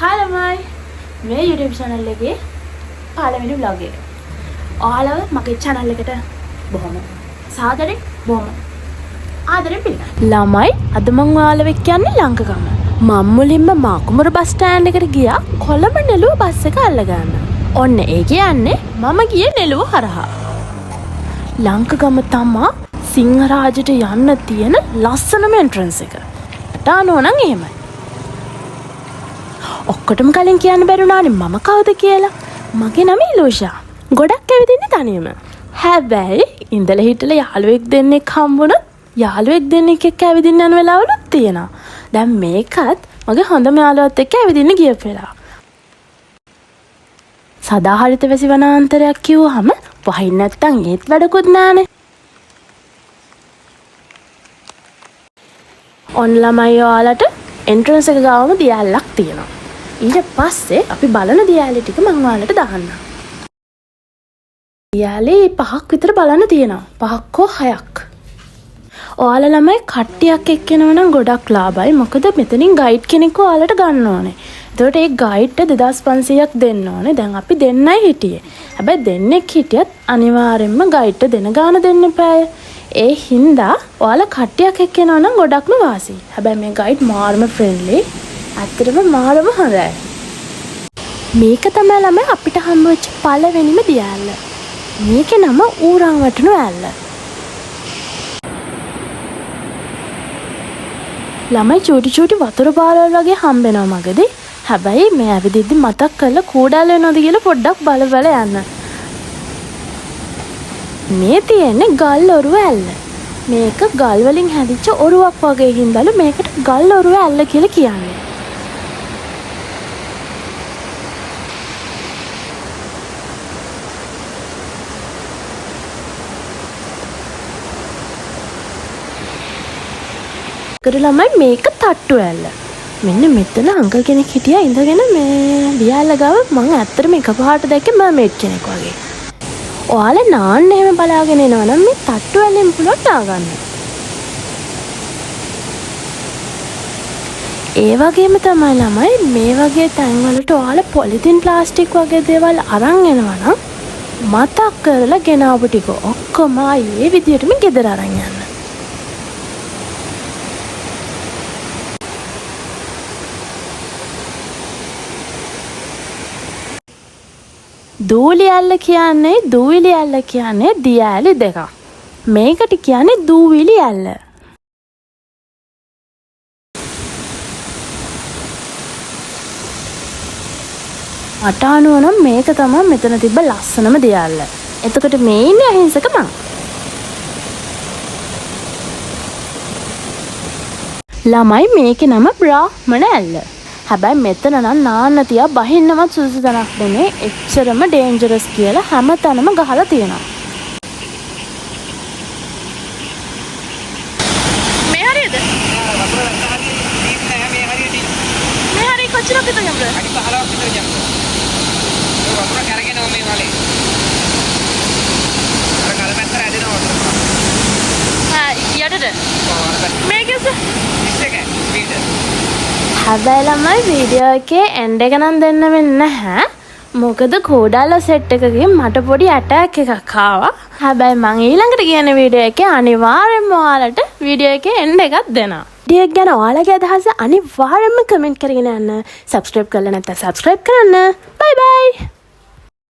Hi ළමයි. මේ YouTube channel එකේ පළවෙනි vlog එක. ඔයාලව මගේ channel එකට බොහොම සාදරයෙන් බොහොම ආදරෙන් පිළිගන්නවා. ළමයි අද මම ඔයාලව එක්ක යන්නේ ලංකගම. මම මුලින්ම මාකුමර බස් ස්ටෑන්ඩ් එකට ගියා කොළඹ නෙළුව බස් එක අල්ලගන්න. ඔන්න ඒ කියන්නේ මම ගියේ නෙළුව හරහා. ලංකගම තමා සිංහරාජට යන්න තියෙන ලස්සනම entrance එක. ටානෝ නම් එහෙමයි. ඔක්කොටම කලින් කියන්න බැරුණානේ මම කවුද කියලා. මගේ නම ඉලෝෂා. ගොඩක් ඇවිදින්නේ තනියම. හැබැයි ඉඳලා හිටලා යාළුවෙක් දෙන්නෙක් හම්බුණොත් යාළුවෙක් දෙන්නෙක් එක්ක ඇවිදින්න යන වෙලාවලුත් තියෙනවා. දැන් මේකත් මගේ හොඳම යාළුවත් එක්ක ඇවිදින්න ගියපු වෙලාව. සදාහරිත වැසි වනාන්තරයක් කිව්වහම වහින්න නැත්තම් ඒත් වැඩකුත් නෑනේ. ඔන්න ළමයි ඔයාලට එන්ට්‍රන්ස් එක ගාවම දියැලක් තියෙනවා. ඊට පස්සේ අපි බලන දියැලි ටික මම ඔයාලට දාන්නම්. දියැලි 5ක් විතර බලන්න තියෙනවා. 5ක් හෝ 6ක්. ඔයාලා ළමයි කට්ටියක් එක්ක එනවා නම් ගොඩක් ලාභයි. මොකද මෙතනින් ගයිඩ් කෙනෙක් ඔයාලට ගන්න ඕනේ. එතකොට ඒ ගයිඩ්ට 2500ක් දෙන්න ඕනේ. දැන් අපි දෙන්නයි හිටියේ. හැබැයි දෙන්නෙක් හිටියත් අනිවාර්යෙන්ම ගයිඩ්ට දෙන ගාන දෙන්න එපාය. ඒ හින්දා ඔයාලා කට්ටියක් එක්ක එනවා නම් ගොඩක්ම වාසි. හැබැයි මේ ගයිඩ් මාර්ම ෆ්‍රෙන්ඩ්ලි. ඇත්තටම මාරම හොඳයි. මේක තමයි ළමයි අපිට හම්බ වෙච්ච පළවෙනිම දියැල්ල. මේකේ නම ඌරන් වටුණු ඇල්ල. ළමයි චූටි චූටි වතුර බාරවල් වගේ හම්බ වෙනවා මගදී. හැබැයි මේ ඇවිදිද්දි මතක් කරලා කූඩාල වෙනවද කියලා පොඩ්ඩක් බල යන්න. මේ තියෙන්නේ ගල් ඔරුව ඇල්ල. මේක ගල් වලින් හැදිච්ච ඔරුවක් වගේ හින්දාලු මේකට ගල් ඔරුව ඇල්ල කියලා කියන්නේ. ළමයි මේක තට්ටු ඇල්ල. මෙන්න මෙතන අංකල් කෙනෙක් හිටියා ඉඳගෙන මේ දියැල්ල ගාව මම ඇත්තටම එකපාරට දැක්කේ මර්මේඩ් කෙනෙක් වගේ. ඔයාලා නාන්න එහෙම බලාගෙන එනවා නම් මේ තට්ටු ඇල්ලෙන් පුළුවන් නාගන්න. ඒ වගේම තමයි ළමයි මේ වගේ තැන්වලට ඔයාලා පොලිතින් ප්ලාස්ටික් වගේ දේවල් අරන් එනවා නම් මතක් කරලා ගෙනාවු ටික ඔක්කොම ආයේ විදියටම ගෙදර අරන් යන්න. දූලි ඇල්ල කියන්නේ දූවිලි ඇල්ල කියන්නේ දියැලි දෙකක්. මේකට කියන්නේ දූවිලි ඇල්ල. මට අනුව නම් මේක තමයි මෙතන තිබ්බ ලස්සනම දියැල්ල. එතකොට මේ ඉන්නේ අහිංසක මං. ළමයි මේකේ නම බ්‍රාහ්මණ ඇල්ල. හැබැයි මෙතන නම් නාන්න තියා බහින්නවත් සුදුසු තැනක් නෙමේ. එච්චරම ඩේන්ජරස් කියලා හැමතැනම ගහලා තියෙනවා. මේ හරියද? මේ හරිය කොච්චරක් විතර යම්ද? අඩි 15ක් විතර යම්ද. ඒ වතුර කරගෙනව මේ වලේ. අර කලමැත්තට ඇදෙනවා වතුර. යටට? මේකද? ඉස්සක ස්පීඩ්. හැබැයි ළමයි වීඩියෝ එකේ එන්ඩ් එක නම් දෙන්න වෙන්නේ නැහැ. මොකද කෝඩාල සෙට් එකකින් මට පොඩි ඇටැක් එකක් ආවා. හැබැයි මං ඊළඟට කියන වීඩියෝ එකේ අනිවාර්යෙන්ම ඔයාලට වීඩියෝ එකේ එන්ඩ් එකක් දෙනවා. වීඩියෝ එක ගැන ඔයාලගේ අදහස අනිවාර්යෙන්ම කමෙන්ට් කරගෙන යන්න. සබ්ස්ක්‍රයිබ් කරලා නැත්නම් සබ්ස්ක්‍රයිබ් කරන්න. බයි බයි.